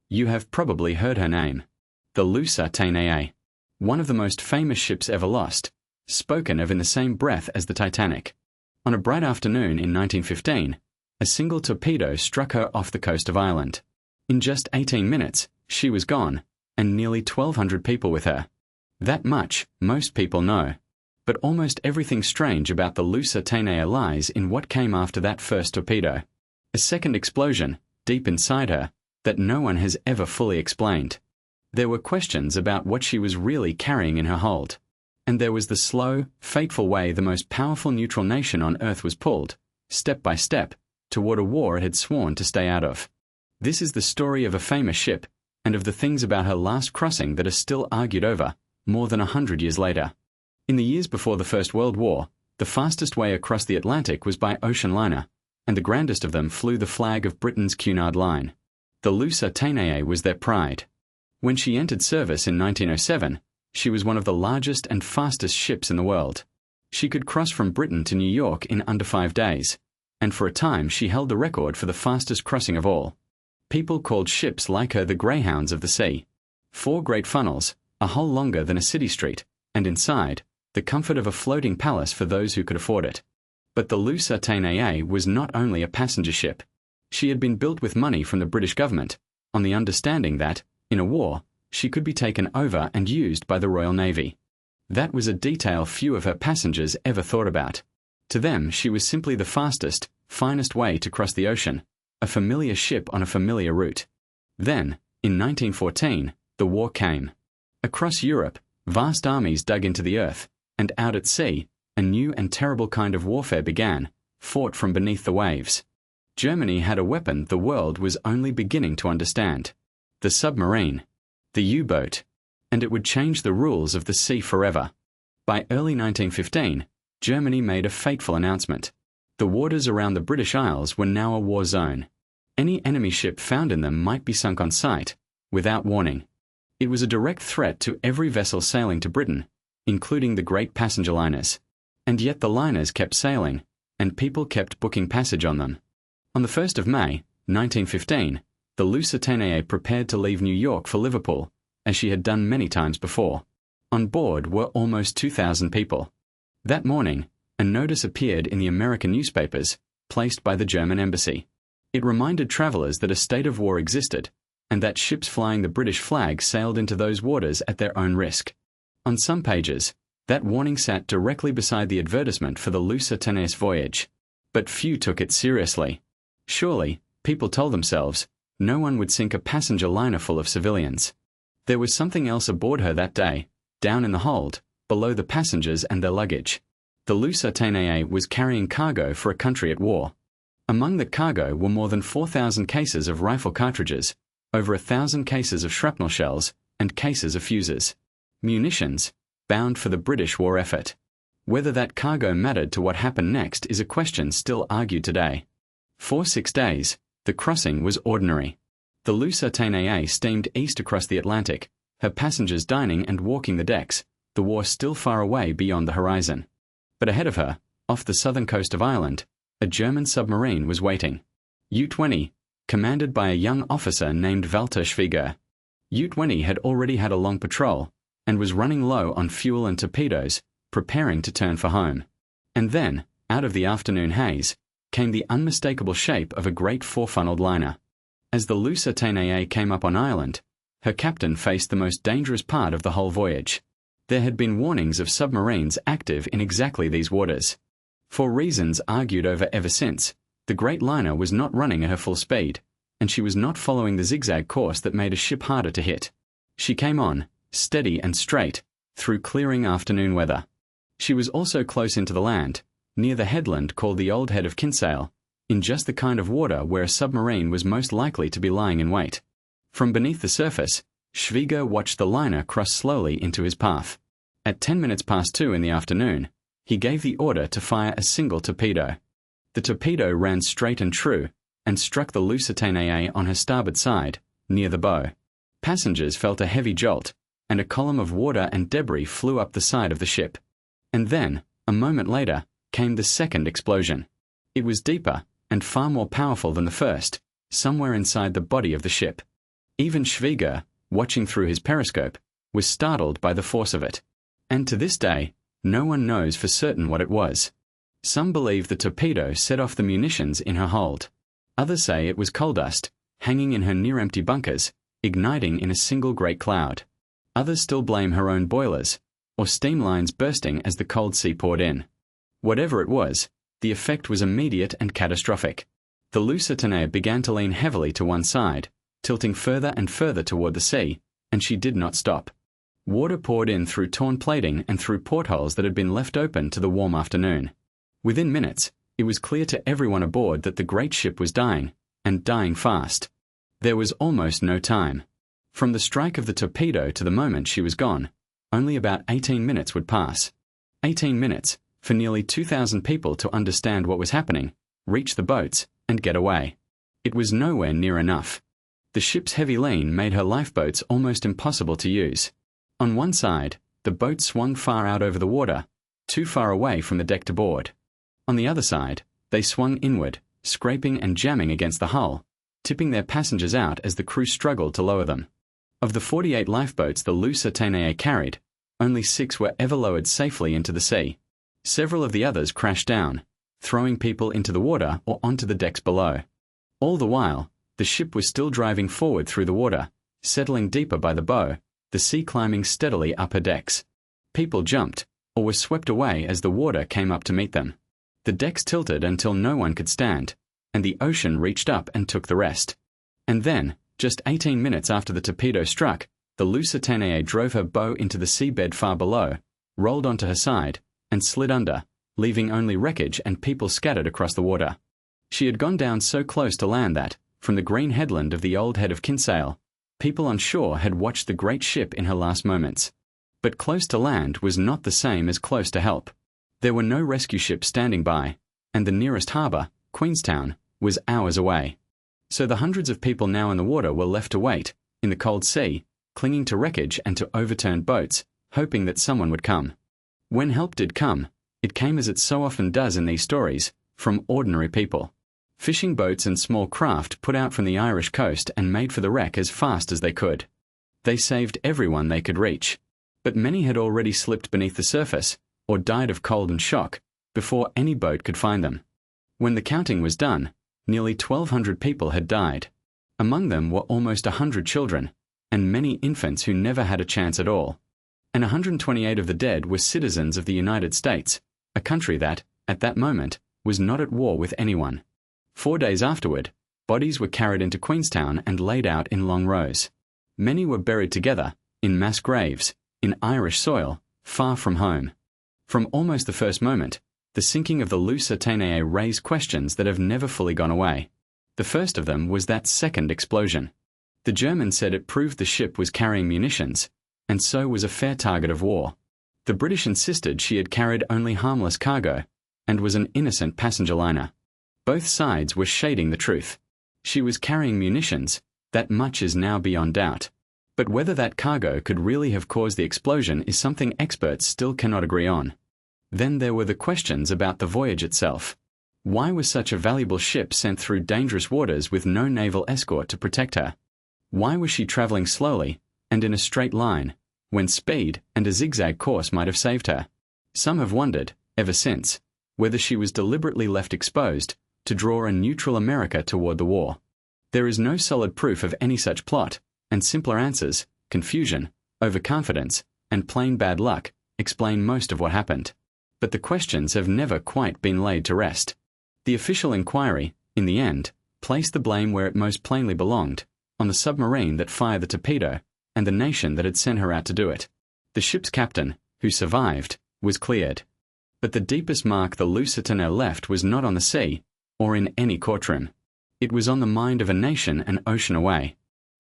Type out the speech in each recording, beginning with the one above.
You have probably heard her name. The Lusitania. One of the most famous ships ever lost, spoken of in the same breath as the Titanic. On a bright afternoon in 1915, a single torpedo struck her off the coast of Ireland. In just 18 minutes, she was gone, and nearly 1,200 people with her. That much most people know. But almost everything strange about the Lusitania lies in what came after that first torpedo. A second explosion, deep inside her, that no one has ever fully explained. There were questions about what she was really carrying in her hold. And there was the slow, fateful way the most powerful neutral nation on Earth was pulled, step by step, toward a war it had sworn to stay out of. This is the story of a famous ship, and of the things about her last crossing that are still argued over, more than 100 years later. In the years before the First World War, the fastest way across the Atlantic was by ocean liner, and the grandest of them flew the flag of Britain's Cunard Line. The Lusitania was their pride. When she entered service in 1907, she was one of the largest and fastest ships in the world. She could cross from Britain to New York in under 5 days, and for a time she held the record for the fastest crossing of all. People called ships like her the Greyhounds of the sea. 4 great funnels, a hull longer than a city street, and inside, the comfort of a floating palace for those who could afford it. But the Lusitania was not only a passenger ship. She had been built with money from the British government, on the understanding that, in a war, she could be taken over and used by the Royal Navy. That was a detail few of her passengers ever thought about. To them, she was simply the fastest, finest way to cross the ocean, a familiar ship on a familiar route. Then, in 1914, the war came. Across Europe, vast armies dug into the earth, and out at sea, a new and terrible kind of warfare began, fought from beneath the waves. Germany had a weapon the world was only beginning to understand. The submarine. The U-boat. And it would change the rules of the sea forever. By early 1915, Germany made a fateful announcement. The waters around the British Isles were now a war zone. Any enemy ship found in them might be sunk on sight, without warning. It was a direct threat to every vessel sailing to Britain, including the great passenger liners. And yet the liners kept sailing, and people kept booking passage on them. On the 1st of May, 1915, the Lusitania prepared to leave New York for Liverpool, as she had done many times before. On board were almost 2,000 people. That morning, a notice appeared in the American newspapers, placed by the German embassy. It reminded travelers that a state of war existed, and that ships flying the British flag sailed into those waters at their own risk. On some pages, that warning sat directly beside the advertisement for the Lusitania's voyage. But few took it seriously. Surely, people told themselves, no one would sink a passenger liner full of civilians. There was something else aboard her that day, down in the hold, below the passengers and their luggage. The Lusitania was carrying cargo for a country at war. Among the cargo were more than 4,000 cases of rifle cartridges, over 1,000 cases of shrapnel shells, and cases of fuses. Munitions, bound for the British war effort. Whether that cargo mattered to what happened next is a question still argued today. For 6 days, the crossing was ordinary. The Lusitania steamed east across the Atlantic, her passengers dining and walking the decks, the war still far away beyond the horizon. But ahead of her, off the southern coast of Ireland, a German submarine was waiting. U-20, commanded by a young officer named Walter Schwieger. U-20 had already had a long patrol, and was running low on fuel and torpedoes, preparing to turn for home. And then, out of the afternoon haze, came the unmistakable shape of a great 4-funneled liner. As the Lusitania came up on Ireland, her captain faced the most dangerous part of the whole voyage. There had been warnings of submarines active in exactly these waters. For reasons argued over ever since, the great liner was not running at her full speed, and she was not following the zigzag course that made a ship harder to hit. She came on, steady and straight, through clearing afternoon weather. She was also close into the land, near the headland called the Old Head of Kinsale, in just the kind of water where a submarine was most likely to be lying in wait. From beneath the surface, Schwieger watched the liner cross slowly into his path. At 10 minutes past 2 in the afternoon, he gave the order to fire a single torpedo. The torpedo ran straight and true, and struck the Lusitania on her starboard side, near the bow. Passengers felt a heavy jolt, and a column of water and debris flew up the side of the ship. And then, a moment later, came the second explosion. It was deeper, and far more powerful than the first, somewhere inside the body of the ship. Even Schwieger, watching through his periscope, was startled by the force of it. And to this day, no one knows for certain what it was. Some believe the torpedo set off the munitions in her hold. Others say it was coal dust, hanging in her near-empty bunkers, igniting in a single great cloud. Others still blame her own boilers, or steam lines bursting as the cold sea poured in. Whatever it was, the effect was immediate and catastrophic. The Lusitania began to lean heavily to one side, tilting further and further toward the sea, and she did not stop. Water poured in through torn plating and through portholes that had been left open to the warm afternoon. Within minutes, it was clear to everyone aboard that the great ship was dying, and dying fast. There was almost no time. From the strike of the torpedo to the moment she was gone, only about 18 minutes would pass. 18 minutes for nearly 2,000 people to understand what was happening, reach the boats, and get away. It was nowhere near enough. The ship's heavy lean made her lifeboats almost impossible to use. On one side, the boat swung far out over the water, too far away from the deck to board. On the other side, they swung inward, scraping and jamming against the hull, tipping their passengers out as the crew struggled to lower them. Of the 48 lifeboats the Lusitania carried, only 6 were ever lowered safely into the sea. Several of the others crashed down, throwing people into the water or onto the decks below. All the while, the ship was still driving forward through the water, settling deeper by the bow, the sea climbing steadily up her decks. People jumped, or were swept away as the water came up to meet them. The decks tilted until no one could stand, and the ocean reached up and took the rest. And then, just 18 minutes after the torpedo struck, the Lusitania drove her bow into the seabed far below, rolled onto her side, and slid under, leaving only wreckage and people scattered across the water. She had gone down so close to land that, from the green headland of the Old Head of Kinsale, people on shore had watched the great ship in her last moments. But close to land was not the same as close to help. There were no rescue ships standing by, and the nearest harbour, Queenstown, was hours away. So the hundreds of people now in the water were left to wait, in the cold sea, clinging to wreckage and to overturned boats, hoping that someone would come. When help did come, it came as it so often does in these stories, from ordinary people. Fishing boats and small craft put out from the Irish coast and made for the wreck as fast as they could. They saved everyone they could reach. But many had already slipped beneath the surface, or died of cold and shock, before any boat could find them. When the counting was done, nearly 1,200 people had died. Among them were almost 100 children, and many infants who never had a chance at all. And 128 of the dead were citizens of the United States, a country that, at that moment, was not at war with anyone. 4 days afterward, bodies were carried into Queenstown and laid out in long rows. Many were buried together, in mass graves, in Irish soil, far from home. From almost the first moment, the sinking of the Lusitania raised questions that have never fully gone away. The first of them was that second explosion. The Germans said it proved the ship was carrying munitions, and so was a fair target of war. The British insisted she had carried only harmless cargo, and was an innocent passenger liner. Both sides were shading the truth. She was carrying munitions, that much is now beyond doubt. But whether that cargo could really have caused the explosion is something experts still cannot agree on. Then there were the questions about the voyage itself. Why was such a valuable ship sent through dangerous waters with no naval escort to protect her? Why was she traveling slowly, and in a straight line, when speed and a zigzag course might have saved her? Some have wondered, ever since, whether she was deliberately left exposed to draw a neutral America toward the war. There is no solid proof of any such plot, and simpler answers, confusion, overconfidence, and plain bad luck, explain most of what happened. But the questions have never quite been laid to rest. The official inquiry, in the end, placed the blame where it most plainly belonged, on the submarine that fired the torpedo, and the nation that had sent her out to do it. The ship's captain, who survived, was cleared. But the deepest mark the Lusitania left was not on the sea, or in any courtroom. It was on the mind of a nation an ocean away.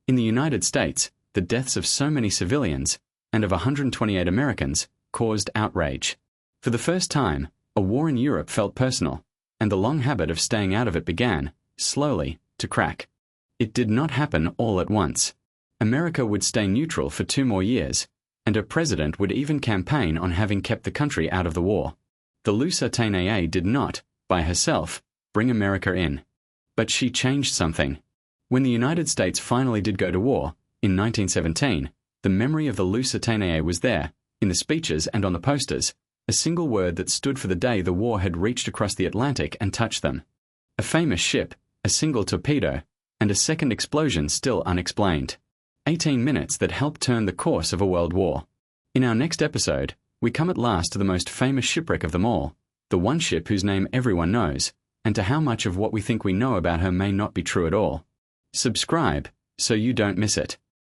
In the United States, the deaths of so many civilians, and of 128 Americans, caused outrage. For the first time, a war in Europe felt personal, and the long habit of staying out of it began, slowly, to crack. It did not happen all at once. America would stay neutral for 2 more years, and her president would even campaign on having kept the country out of the war. The Lusitania did not, by herself, bring America in. But she changed something. When the United States finally did go to war, in 1917, the memory of the Lusitania was there, in the speeches and on the posters, a single word that stood for the day the war had reached across the Atlantic and touched them. A famous ship, a single torpedo, and a second explosion still unexplained. 18 minutes that helped turn the course of a world war. In our next episode, we come at last to the most famous shipwreck of them all, the one ship whose name everyone knows, and to how much of what we think we know about her may not be true at all. Subscribe so you don't miss it.